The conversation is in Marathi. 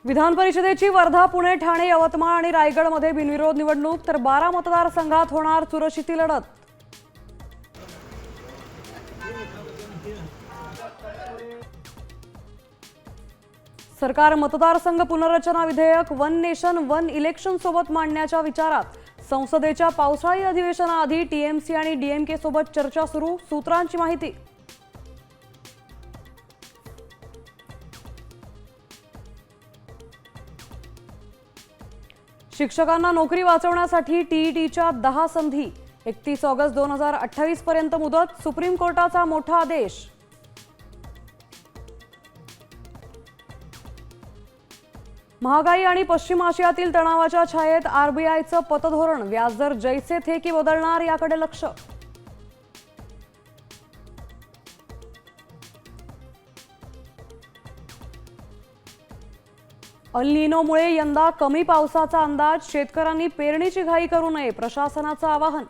विधान परिषदेची वर्धा, पुणे, ठाणे, यवतमाळ आणि रायगडमध्ये बिनविरोध निवडणूक, तर 12 मतदारसंघात होणार चुरशीची लढत. सरकार मतदारसंघ पुनर्रचना विधेयक वन नेशन वन इलेक्शन सोबत मांडण्याच्या विचारात. संसदेच्या पावसाळी अधिवेशनाआधी टीएमसी आणि डीएमके सोबत चर्चा सुरू. सूत्रांची माहिती. शिक्षकांना नोकरी वाचवण्यासाठी टीईटीच्या 10 संधी. 31 ऑगस्ट 2028 पर्यंत मुदत. सुप्रीम कोर्टाचा मोठा आदेश. महागाई आणि पश्चिम आशियातील तणावाच्या छायेत आरबीआयचं पतधोरण. व्याजदर जैसे थे की बदलणार, याकडे लक्ष. अल निनोमुळे यंदा कमी पावसाचा अंदाज. शेतकऱ्यांनी पेरणीची घाई करू नये, प्रशासनाचं आवाहन.